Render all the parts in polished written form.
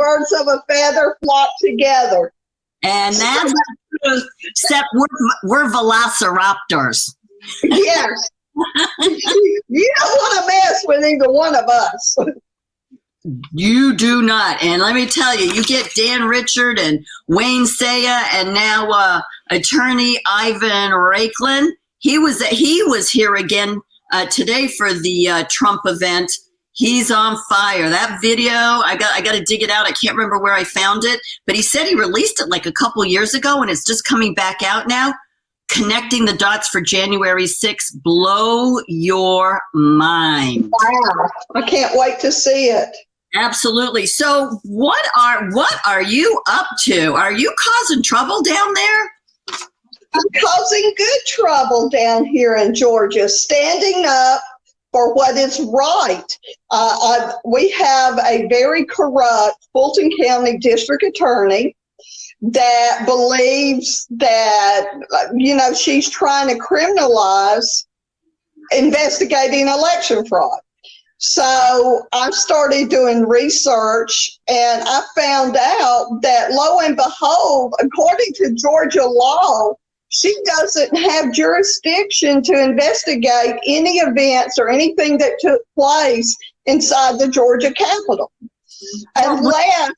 birds of a feather flock together. And that's true, except we're velociraptors. Yes. You don't want to mess with either one of us. You do not. And let me tell you, you get Dan Richard and Wayne Saya and now attorney Ivan Raiklin. He was here again today for the Trump event. He's on fire. That video, I got to dig it out. I can't remember where I found it, but he said he released it like a couple years ago and it's just coming back out now. Connecting the dots for January 6th. Blow your mind. Wow. I can't wait to see it. Absolutely. So what are you up to? Are you causing trouble down there? I'm causing good trouble down here in Georgia, standing up for what is right. We have a very corrupt Fulton County District Attorney that believes that, she's trying to criminalize investigating election fraud. So I started doing research and I found out that, lo and behold, according to Georgia law, she doesn't have jurisdiction to investigate any events or anything that took place inside the Georgia Capitol. Unless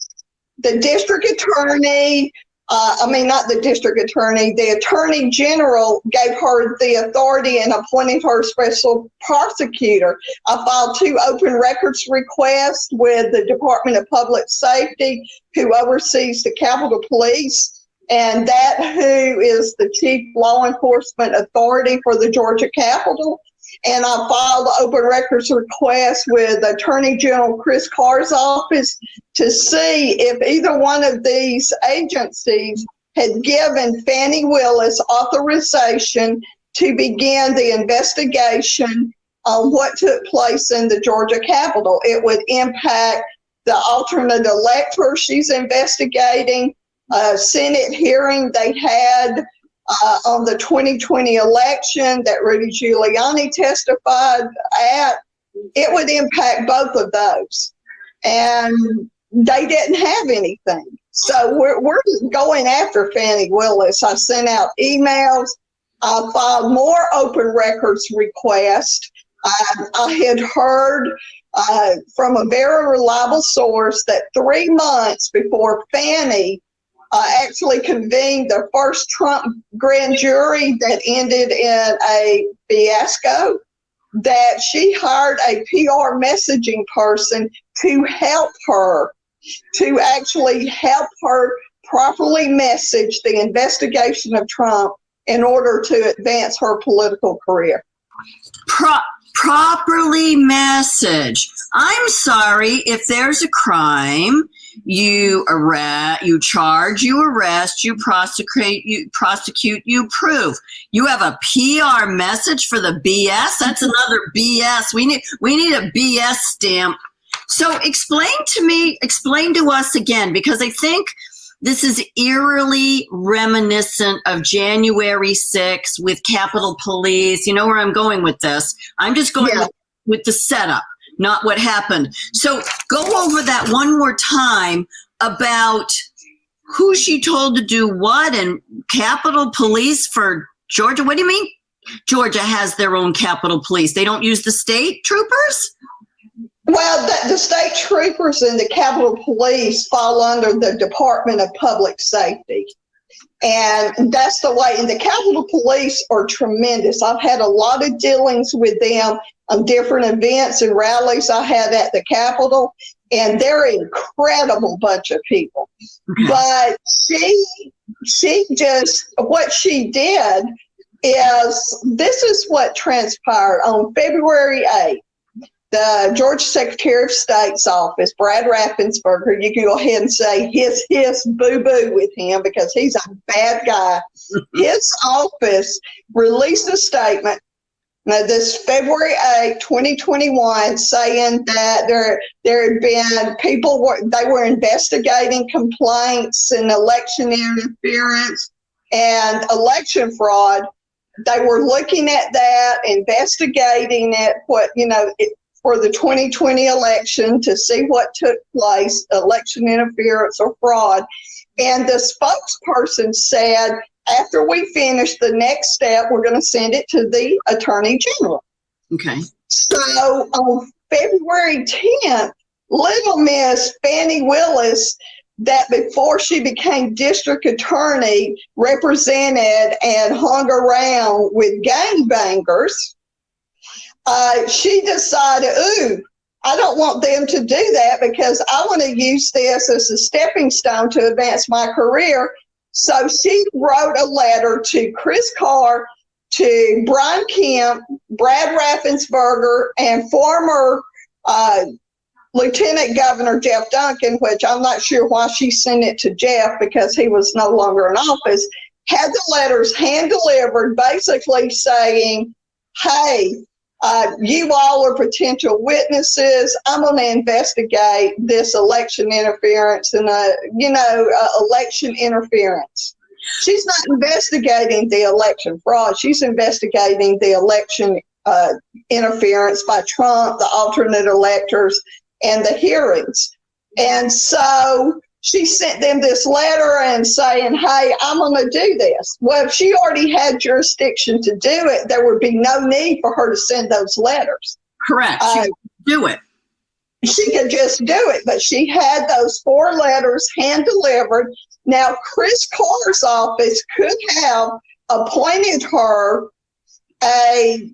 the district attorney, not the district attorney, the attorney general gave her the authority and appointed her special prosecutor. I filed 2 open records requests with the Department of Public Safety, who oversees the Capitol Police, and that who is the chief law enforcement authority for the Georgia Capitol. And I filed open records request with Attorney General Chris Carr's office to see if either one of these agencies had given Fani Willis authorization to begin the investigation on what took place in the Georgia Capitol. It would impact the alternate elector she's investigating, Senate hearing they had on the 2020 election that Rudy Giuliani testified at. It would impact both of those. And they didn't have anything. So we're going after Fani Willis. I sent out emails. I filed more open records requests. I had heard from a very reliable source that 3 months before Fani actually convened the first Trump grand jury that ended in a fiasco, that she hired a PR messaging person to help her, to actually help her properly message the investigation of Trump in order to advance her political career. Properly message. I'm sorry, if there's a crime, you charge, you arrest, you prosecute, you prove. You have a PR message for the BS? That's another BS. We need a BS stamp. So explain to us again, because I think this is eerily reminiscent of January 6th with Capitol Police. You know where I'm going with this. I'm just going with the setup, not what happened. So go over that one more time about who she told to do what and Capitol Police for Georgia. What do you mean Georgia has their own Capitol Police? They don't use the state troopers? Well, the state troopers and the Capitol Police fall under the Department of Public Safety. And that's the way. And the Capitol Police are tremendous. I've had a lot of dealings with them on different events and rallies I had at the Capitol. And they're an incredible bunch of people. But she just, what she did is, this is what transpired on February 8th. The Georgia Secretary of State's office, Brad Raffensperger, you can go ahead and say his boo-boo with him because he's a bad guy. His office released a statement this February 8, 2021, saying that there had been they were investigating complaints and election interference and election fraud. They were looking at that, investigating it, for the 2020 election to see what took place, election interference or fraud. And the spokesperson said, after we finish the next step, we're going to send it to the Attorney General. Okay. So on February 10th, little Miss Fannie Willis, that before she became district attorney, represented and hung around with gangbangers, she decided, I don't want them to do that because I want to use this as a stepping stone to advance my career. So she wrote a letter to Chris Carr, to Brian Kemp, Brad Raffensperger, and former Lieutenant Governor Jeff Duncan, which I'm not sure why she sent it to Jeff because he was no longer in office, had the letters hand-delivered basically saying, hey, you all are potential witnesses. I'm going to investigate this election interference and, election interference. She's not investigating the election fraud. She's investigating the election interference by Trump, the alternate electors, and the hearings. And so she sent them this letter and saying, hey, I'm going to do this. Well, if she already had jurisdiction to do it, there would be no need for her to send those letters. Correct. She could do it. She could just do it, but she had those 4 letters hand-delivered. Now, Chris Carr's office could have appointed her a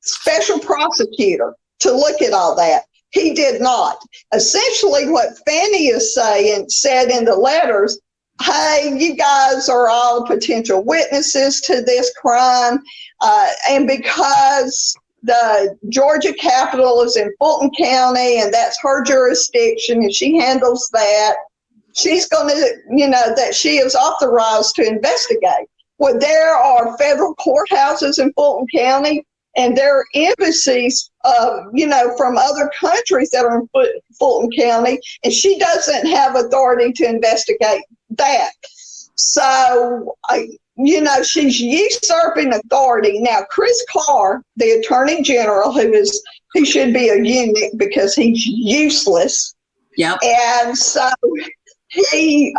special prosecutor to look at all that. He did not. Essentially, what Fannie is said in the letters, hey, you guys are all potential witnesses to this crime, and because the Georgia Capitol is in Fulton County, and that's her jurisdiction, and she handles that, she's going to, that she is authorized to investigate. Well, there are federal courthouses in Fulton County, and there are embassies, from other countries that are in Fulton County, and she doesn't have authority to investigate that. So, she's usurping authority. Now, Chris Carr, the Attorney General, he should be a eunuch because he's useless. Yep. And so he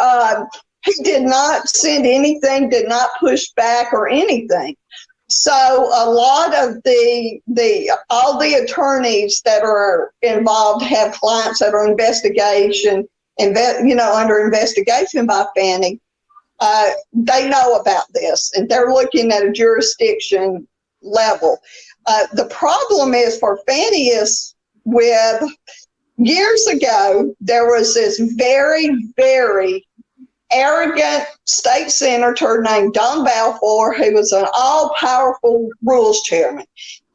did not send anything, did not push back or anything. So a lot of all the attorneys that are involved have clients that are under investigation by Fannie. They know about this, and they're looking at a jurisdiction level. The problem is for Fannie is with years ago, there was this very, very arrogant state senator named Don Balfour, who was an all-powerful rules chairman.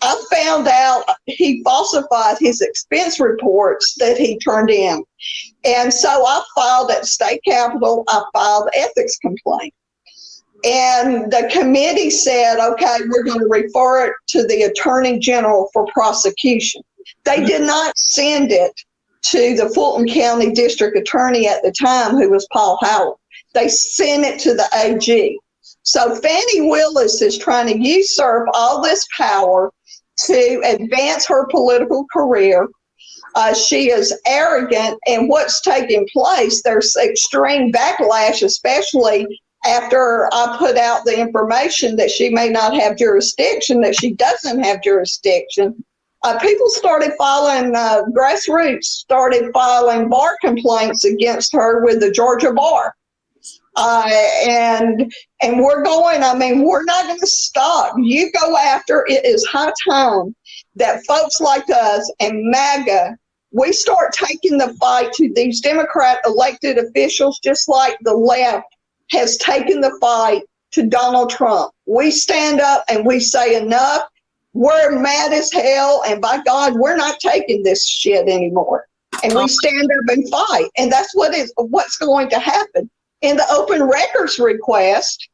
I found out he falsified his expense reports that he turned in. And so I filed at state capitol, I filed ethics complaint. And the committee said, okay, we're going to refer it to the Attorney General for prosecution. They did not send it to the Fulton County District Attorney at the time, who was Paul Howard. They sent it to the AG. So Fannie Willis is trying to usurp all this power to advance her political career. She is arrogant, and what's taking place, there's extreme backlash, especially after I put out the information that she may not have jurisdiction, that she doesn't have jurisdiction. People started filing, grassroots started filing bar complaints against her with the Georgia bar. And we're we're not going to stop. You go after, it is high time that folks like us and MAGA, we start taking the fight to these Democrat elected officials, just like the left has taken the fight to Donald Trump. We stand up and we say enough. We're mad as hell, and by God, we're not taking this shit anymore. And we stand up and fight, and that's what's going to happen. In the open records request,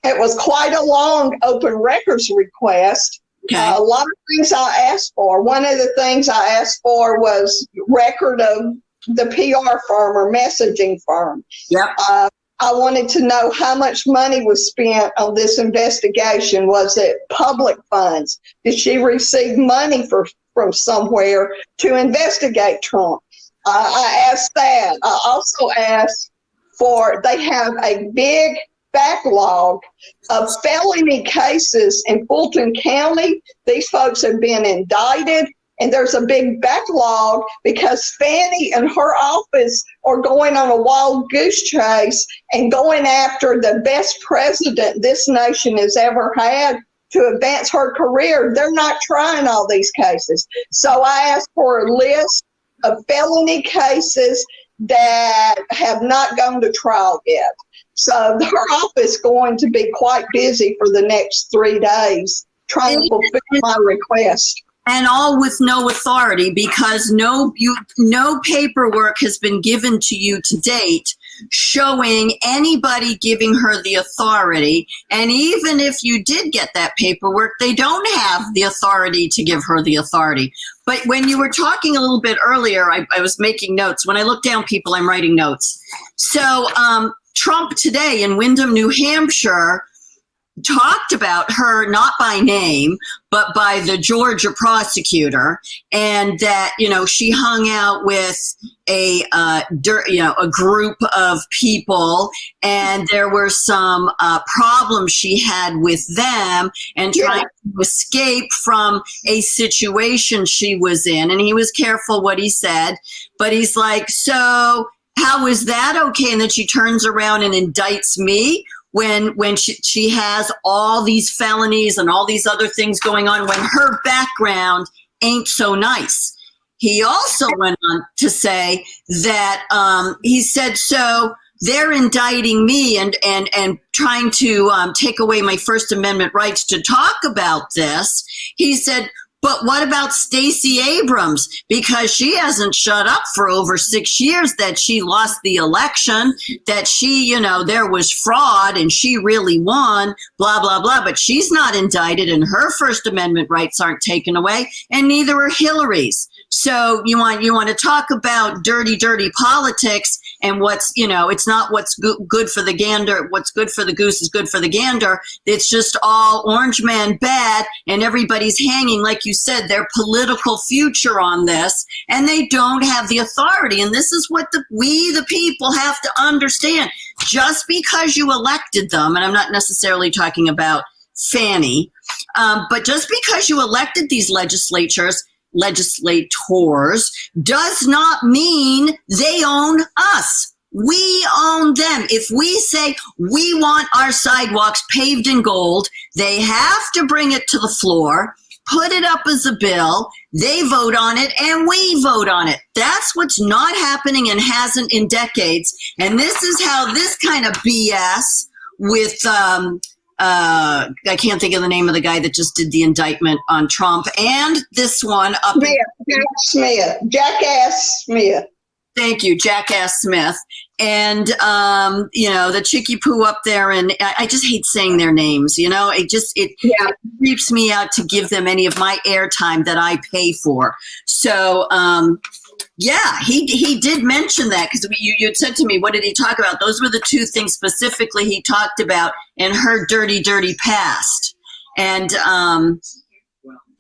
it was quite a long open records request. Okay. A lot of things I asked for. One of the things I asked for was record of the PR firm or messaging firm. Yep. I wanted to know how much money was spent on this investigation. Was it public funds? Did she receive money for from somewhere to investigate Trump. I asked that. I also asked they have a big backlog of felony cases in Fulton County. These folks have been indicted, and there's a big backlog because Fannie and her office are going on a wild goose chase and going after the best president this nation has ever had to advance her career. They're not trying all these cases. So I asked for a list of felony cases that have not gone to trial yet. So her office is going to be quite busy for the next 3 days trying to fulfill my request. And all with no authority, because no paperwork has been given to you to date showing anybody giving her the authority. And even if you did get that paperwork, they don't have the authority to give her the authority. But when you were talking a little bit earlier, I was making notes. When I look down people, I'm writing notes. So Trump today in Windham, New Hampshire, talked about her not by name, but by the Georgia prosecutor, and that, she hung out with a group of people, and there were some problems she had with them, and trying to escape from a situation she was in. And he was careful what he said, but he's like, so how is that okay? And then she turns around and indicts me when she has all these felonies and all these other things going on, when her background ain't so nice. He also went on to say that he said, so they're indicting me and trying to take away my First Amendment rights to talk about this. He said, but what about Stacey Abrams? Because she hasn't shut up for over 6 years that she lost the election, that she, there was fraud and she really won, blah, blah, blah. But she's not indicted and her First Amendment rights aren't taken away, and neither are Hillary's. So you want to talk about dirty politics and what's, it's not what's good for the gander. What's good for the goose is good for the gander. It's just all orange man bad, and everybody's hanging, like you said, their political future on this, and they don't have the authority. And this is what we, the people, have to understand. Just because you elected them, and I'm not necessarily talking about Fannie, but just because you elected these legislators does not mean they own us. We own them. If we say we want our sidewalks paved in gold, they have to bring it to the floor, put it up as a bill, they vote on it, and we vote on it. That's what's not happening and hasn't in decades. And this is how this kind of BS with I can't think of the name of the guy that just did the indictment on Trump, and this one up Jackass Smith. Thank you, Jackass Smith. And, the Chicky Poo up there. And I just hate saying their names. It creeps me out to give them any of my airtime that I pay for. So, he did mention that, because you said to me, what did he talk about? Those were the two things specifically he talked about in her dirty past. And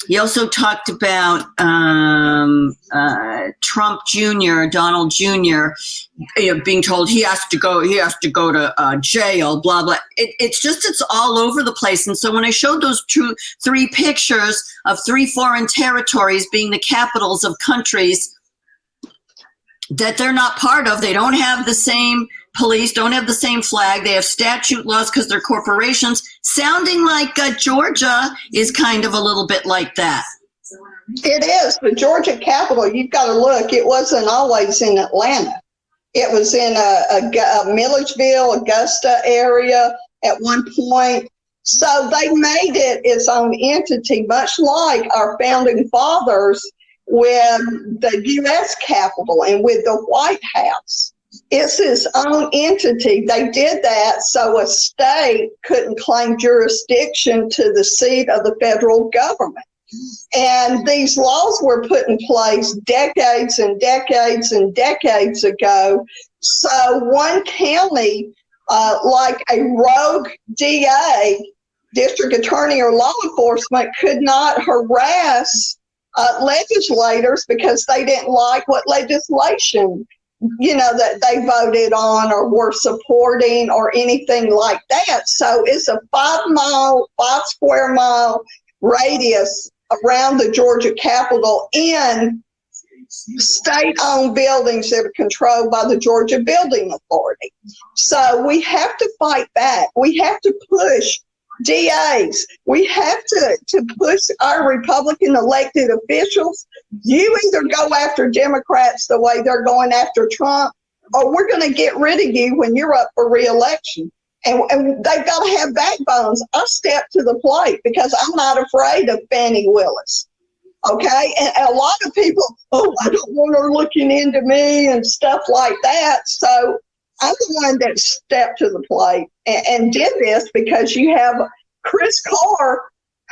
he also talked about Trump Jr., Donald Jr., being told he has to go to jail, blah, blah. It's all over the place. And so when I showed those three pictures of 3 foreign territories being the capitals of countries that they're not part of, they don't have the same police, don't have the same flag, they have statute laws because they're corporations, sounding like Georgia is kind of a little bit like that. It is. The Georgia Capitol, you've got to look, it wasn't always in Atlanta. It was in a Milledgeville, Augusta area at one point. So they made it its own entity, much like our founding fathers with the U.S. Capitol and with the White House. It's its own entity. They did that so a state couldn't claim jurisdiction to the seat of the federal government. And these laws were put in place decades and decades and decades ago. So one county, like a rogue DA, district attorney or law enforcement, could not harass legislators because they didn't like what legislation, that they voted on or were supporting or anything like that. So it's a 5 square mile radius around the Georgia Capitol in state-owned buildings that are controlled by the Georgia Building Authority. So we have to fight back. We have to push DAs. We have to push our Republican elected officials. You either go after Democrats the way they're going after Trump, or we're going to get rid of you when you're up for re-election. And they've got to have backbones. I step to the plate because I'm not afraid of Fannie Willis. Okay? And a lot of people, I don't want her looking into me and stuff like that. So I'm the one that stepped to the plate and did this because you have Chris Carr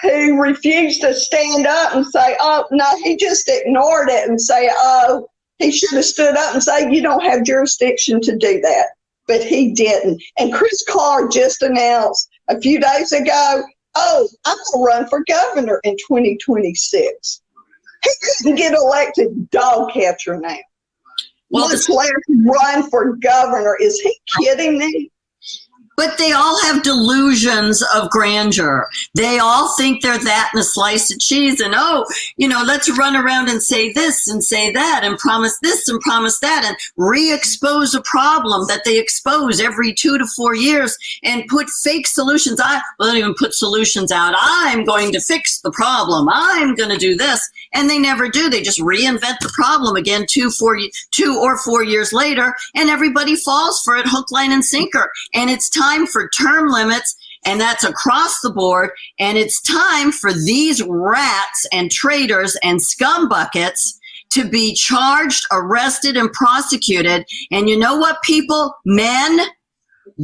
who refused to stand up and say, oh, no, he just ignored it and say, oh, he should have stood up and say, you don't have jurisdiction to do that. But he didn't. And Chris Carr just announced a few days ago, I'm going to run for governor in 2026. He couldn't get elected dog catcher now. Well, Much less run for governor. Is he kidding me? But they all have delusions of grandeur. They all think they're that and a slice of cheese and, let's run around and say this and say that and promise this and promise that and re-expose a problem that they expose every 2 to 4 years and put fake solutions. Don't even put solutions out. I'm going to fix the problem. I'm going to do this. And they never do. They just reinvent the problem again 2 or 4 years later, and everybody falls for it hook, line, and sinker. And it's time for term limits, and that's across the board. And it's time for these rats and traitors and scumbuckets to be charged, arrested, and prosecuted. And you know what, people? Men,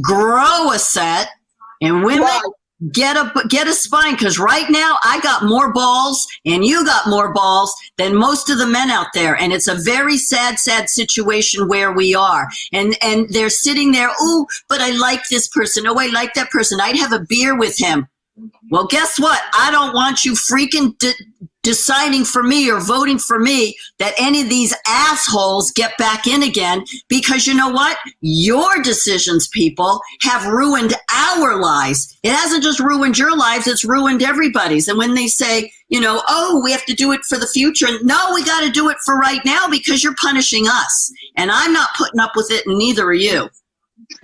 grow a set, and women, get a spine, because right now I got more balls and you got more balls than most of the men out there, and it's a very sad situation where we are. And they're sitting there, but I like this person, I like that person, I'd have a beer with him. Well, guess what? I don't want you freaking deciding for me or voting for me that any of these assholes get back in again, because you know what? Your decisions, people, have ruined our lives. It hasn't just ruined your lives, it's ruined everybody's. And when they say, we have to do it for the future, no, we got to do it for right now because you're punishing us. And I'm not putting up with it, and neither are you.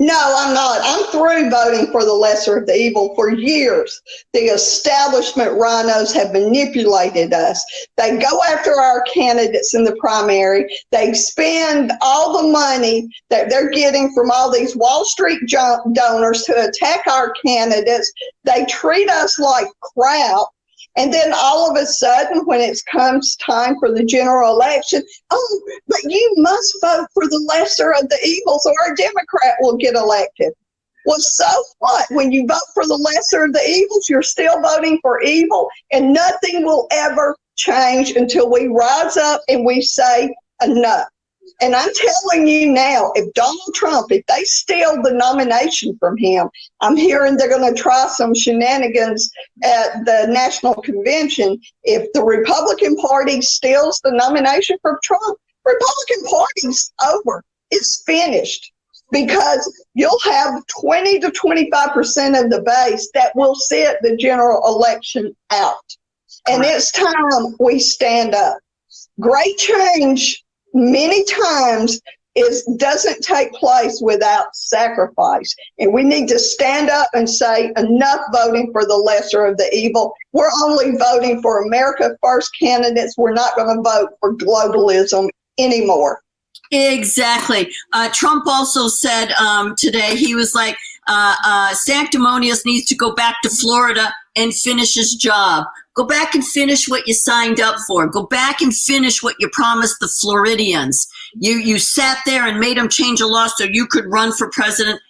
No, I'm not. I'm through voting for the lesser of the evil. For years, the establishment rhinos have manipulated us. They go after our candidates in the primary. They spend all the money that they're getting from all these Wall Street donors to attack our candidates. They treat us like crap. And then all of a sudden, when it comes time for the general election, but you must vote for the lesser of the evils or a Democrat will get elected. Well, so what? When you vote for the lesser of the evils, you're still voting for evil, and nothing will ever change until we rise up and we say enough. And I'm telling you now, if Donald Trump, if they steal the nomination from him, I'm hearing they're going to try some shenanigans at the National Convention. If the Republican Party steals the nomination from Trump, Republican Party's over. It's finished, because you'll have 20 to 25% of the base that will sit the general election out. And it's time we stand up. Great change many times doesn't take place without sacrifice. And we need to stand up and say, enough voting for the lesser of the evil. We're only voting for America First candidates. We're not going to vote for globalism anymore. Exactly. Trump also said today, he was like, Sanctimonious needs to go back to Florida and finish his job. Go back and finish what you signed up for. Go back and finish what you promised the Floridians. You sat there and made them change a law so you could run for president.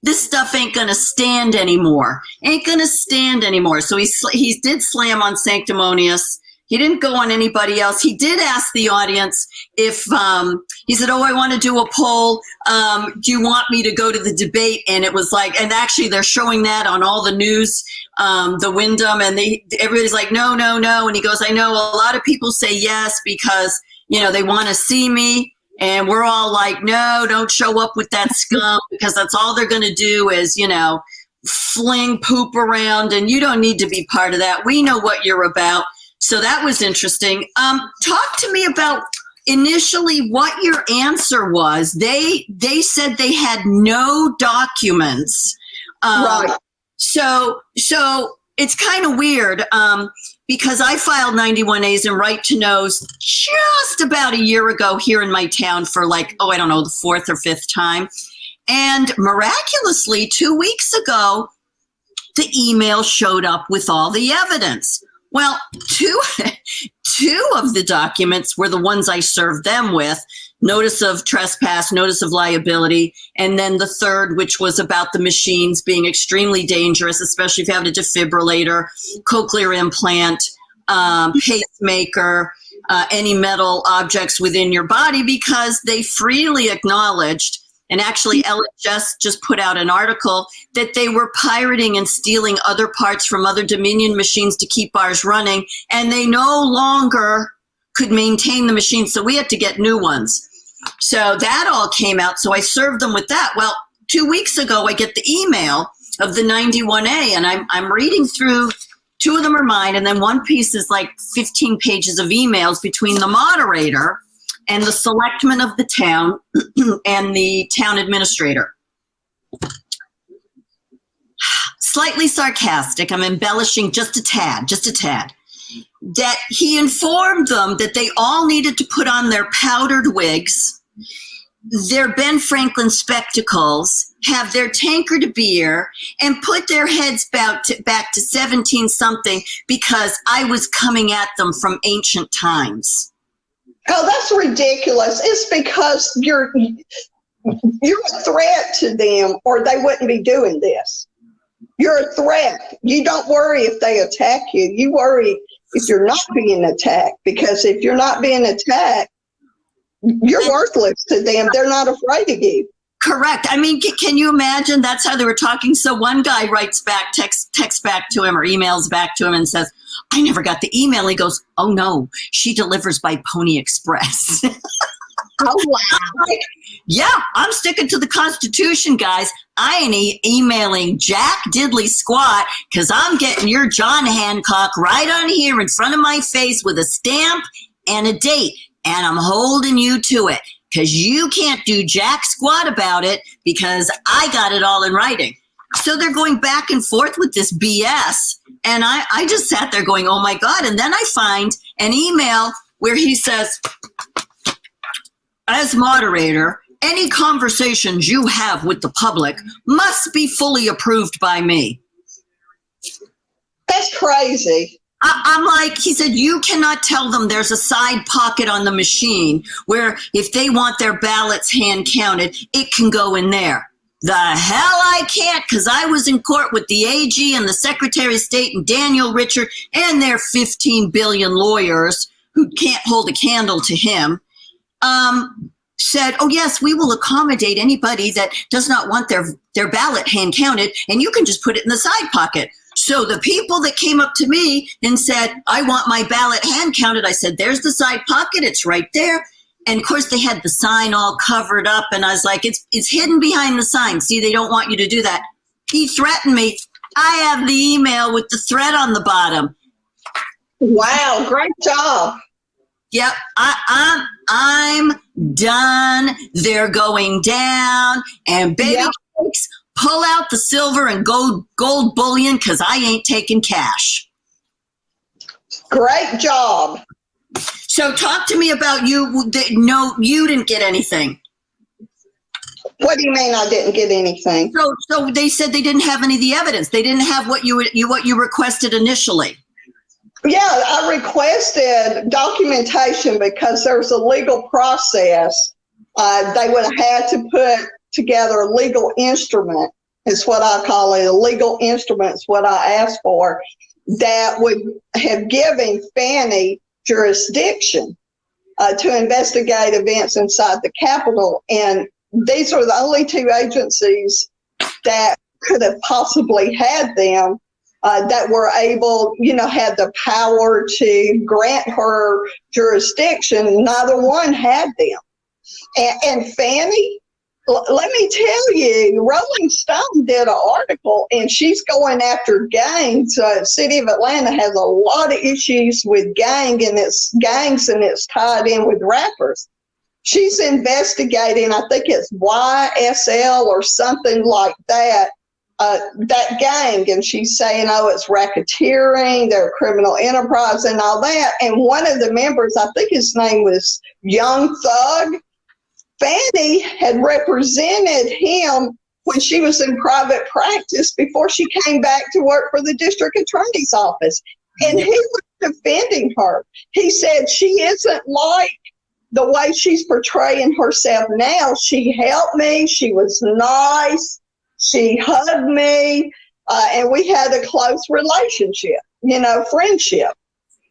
This stuff ain't gonna stand anymore. Ain't gonna stand anymore. So he did slam on Sanctimonious. He didn't go on anybody else. He did ask the audience if, he said, oh, I want to do a poll. Do you want me to go to the debate? And it was like, and actually they're showing that on all the news, the Wyndham, and everybody's like, no, no, no. And he goes, I know a lot of people say yes because, they want to see me. And we're all like, no, don't show up with that scum because that's all they're going to do is, fling poop around, and you don't need to be part of that. We know what you're about. So that was interesting. Talk to me about initially what your answer was. They said they had no documents. Right. So it's kind of weird because I filed 91As and right to knows just about a year ago here in my town for the fourth or fifth time. And miraculously, 2 weeks ago, the email showed up with all the evidence. Well, two of the documents were the ones I served them with, notice of trespass, notice of liability, and then the third, which was about the machines being extremely dangerous, especially if you have a defibrillator, cochlear implant, pacemaker, any metal objects within your body, because they freely acknowledged. And actually, LHS just put out an article that they were pirating and stealing other parts from other Dominion machines to keep ours running, and they no longer could maintain the machines, so we had to get new ones. So that all came out, so I served them with that. Well, 2 weeks ago, I get the email of the 91A, and I'm reading through. Two of them are mine, and then one piece is like 15 pages of emails between the moderator and the selectmen of the town and the town administrator. Slightly sarcastic, I'm embellishing just a tad, that he informed them that they all needed to put on their powdered wigs, their Ben Franklin spectacles, have their tankard of beer, and put their heads back to 17-something because I was coming at them from ancient times. Oh, that's ridiculous. It's because you're a threat to them, or they wouldn't be doing this. You're a threat. You don't worry if they attack you. You worry if you're not being attacked, because if you're not being attacked, you're worthless to them. They're not afraid of you. Correct. I mean, can you imagine? That's how they were talking. So one guy writes back, texts back to him or emails back to him and says, I never got the email. He goes, oh no, she delivers by Pony Express. Oh, wow. Yeah, I'm sticking to the Constitution, guys. I ain't emailing Jack Diddley squat because I'm getting your John Hancock right on here in front of my face with a stamp and a date. And I'm holding you to it because you can't do jack squat about it because I got it all in writing. So they're going back and forth with this BS. And I just sat there going, oh my God. And then I find an email where he says, as moderator, any conversations you have with the public must be fully approved by me. That's crazy. I'm like, he said, you cannot tell them there's a side pocket on the machine where if they want their ballots hand counted, it can go in there. The hell I can't, because I was in court with the AG and the Secretary of State and Daniel Richard and their 15 billion lawyers who can't hold a candle to him. Said, oh yes, we will accommodate anybody that does not want their ballot hand counted, and you can just put it in the side pocket. So the people that came up to me and said, I want my ballot hand counted, I said, there's the side pocket, it's right there. And of course they had the sign all covered up, and I was like, it's hidden behind the sign. See, they don't want you to do that. He threatened me. I have the email with the threat on the bottom. Wow, great job. Yep, I'm done. They're going down, and baby cakes, pull out the silver and gold bullion because I ain't taking cash. Great job. So talk to me about you. No, you didn't get anything. What do you mean I didn't get anything? So they said they didn't have any of the evidence. They didn't have what you requested initially. Yeah, I requested documentation because there's a legal process. They would have had to put together a legal instrument, is what I call it. A legal instrument is what I asked for. that would have given Fannie jurisdiction to investigate events inside the Capitol. And these are the only two agencies that could have possibly had them that were able, had the power to grant her jurisdiction. Neither one had them. And Fannie, let me tell you, Rolling Stone did an article, and she's going after gangs. City of Atlanta has a lot of issues with gangs, and it's tied in with rappers. She's investigating, I think it's YSL or something like that, that gang, and she's saying, it's racketeering, they're a criminal enterprise and all that. And one of the members, I think his name was Young Thug, Fannie had represented him when she was in private practice before she came back to work for the district attorney's office. And he was defending her. He said she isn't like the way she's portraying herself now. She helped me. She was nice. She hugged me. And we had a close relationship, friendship.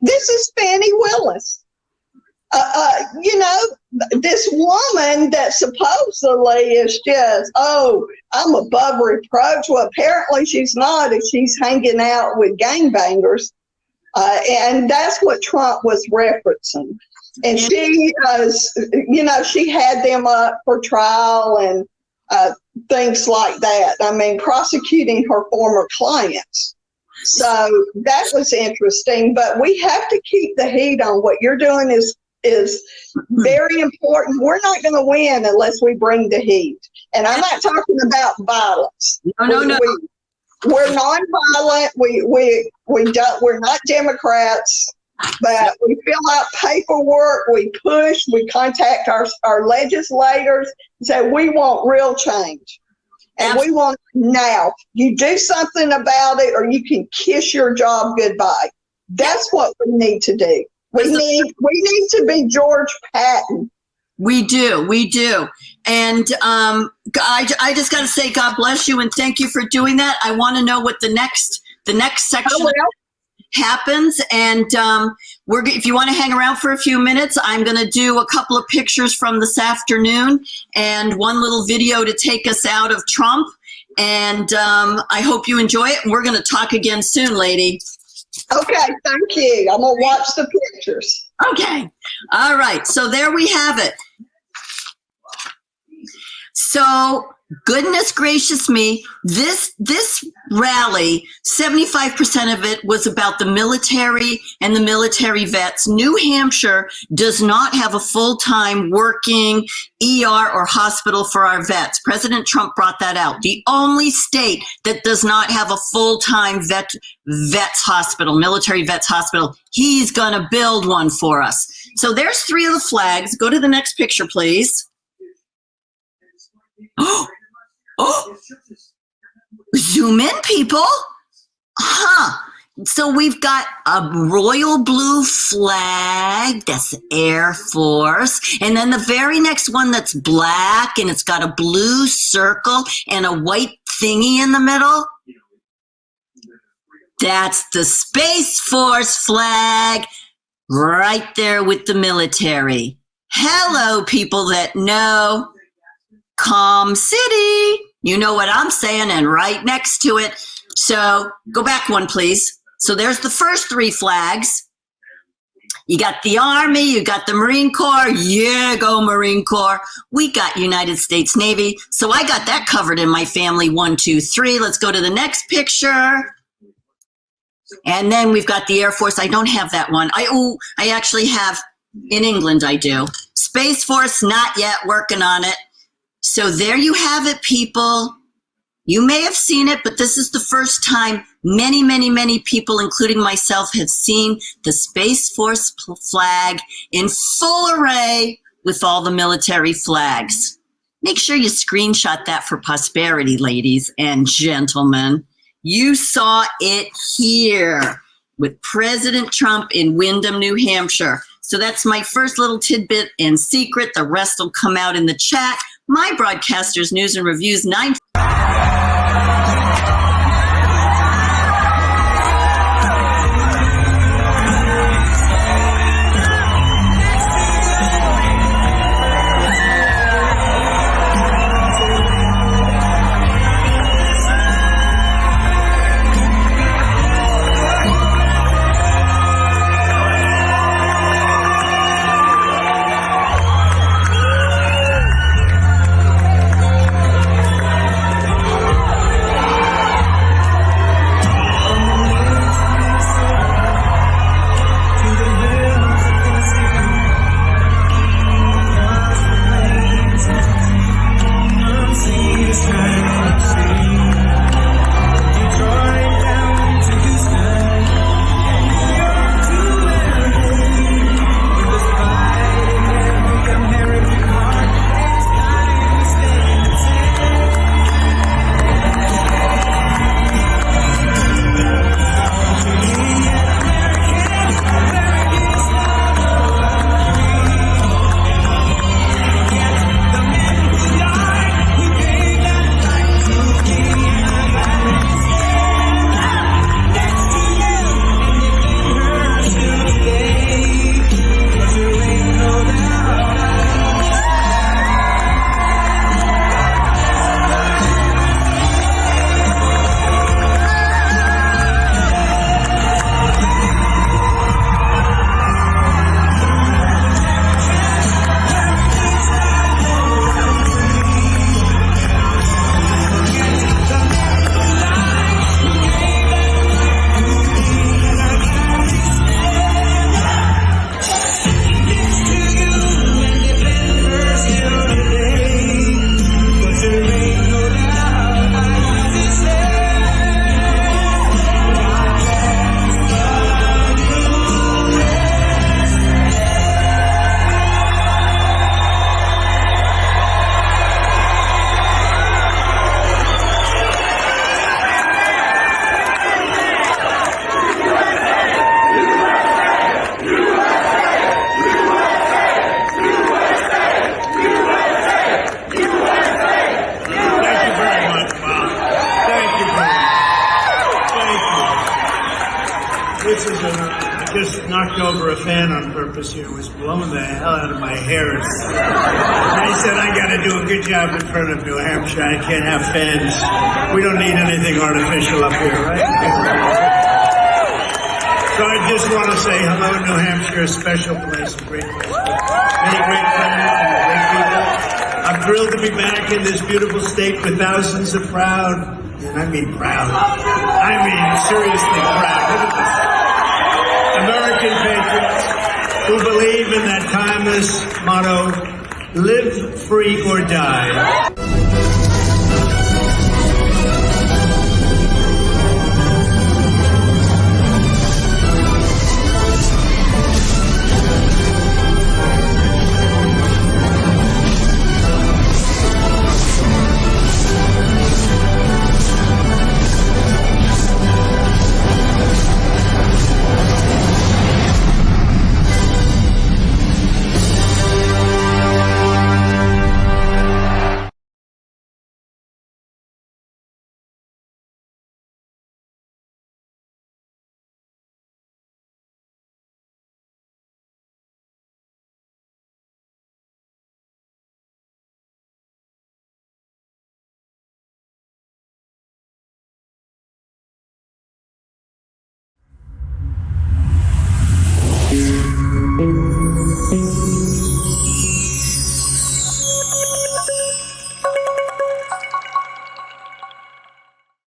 This is Fannie Willis. This woman that supposedly is just, I'm above reproach. Well, apparently she's not if she's hanging out with gangbangers. And that's what Trump was referencing. And she she had them up for trial and things like that. I mean, prosecuting her former clients. So that was interesting. But we have to keep the heat on. What you're doing is very important. We're not going to win unless we bring the heat. And I'm not talking about violence. No. We're nonviolent. We're not Democrats, but we fill out paperwork, we push, we contact our legislators and say, we want real change. And we want now. You do something about it or you can kiss your job goodbye. That's what we need to do. We need to be George Patton. We do. And I just got to say, God bless you and thank you for doing that. I want to know what the next section happens. And if you want to hang around for a few minutes, I'm going to do a couple of pictures from this afternoon and one little video to take us out of Trump. And I hope you enjoy it. And we're going to talk again soon, lady. Okay, thank you. I'm going to watch the pictures. Okay. All right. So there we have it. So goodness gracious me, this rally, 75% of it was about the military and the military vets. New Hampshire does not have a full-time working ER or hospital for our vets. President Trump brought that out. The only state that does not have a full-time vets hospital, military vets hospital, he's going to build one for us. So there's 3 of the flags. Go to the next picture, please. Oh, zoom in, people. So we've got a royal blue flag. That's Air Force. And then the very next one that's black and it's got a blue circle and a white thingy in the middle. That's the Space Force flag right there with the military. Hello, people that know. Calm City. You know what I'm saying, and right next to it. So go back one, please. So there's the first 3 flags. You got the Army, you got the Marine Corps. Yeah, go Marine Corps. We got United States Navy. So I got that covered in my family. 1, 2, 3. Let's go to the next picture. And then we've got the Air Force. I don't have that one. I actually have, in England I do. Space Force, not yet, working on it. So there you have it, people. You may have seen it, but this is the first time many, many, many people, including myself, have seen the Space Force flag in full array with all the military flags. Make sure you screenshot that for posterity, ladies and gentlemen. You saw it here with President Trump in Windham, New Hampshire. So that's my first little tidbit and secret. The rest will come out in the chat. My Broadcasters News and Reviews 9. this is I just knocked over a fan on purpose here. It was blowing the hell out of my hair. And I said, I got to do a good job in front of New Hampshire. I can't have fans. We don't need anything artificial up here, right? So I just want to say hello, New Hampshire, a special place, a great place. Many great friends and great people. I'm thrilled to be back in this beautiful state with thousands of proud, and I mean proud, I mean seriously proud. Look at this. American patriots who believe in that timeless motto, live free or die.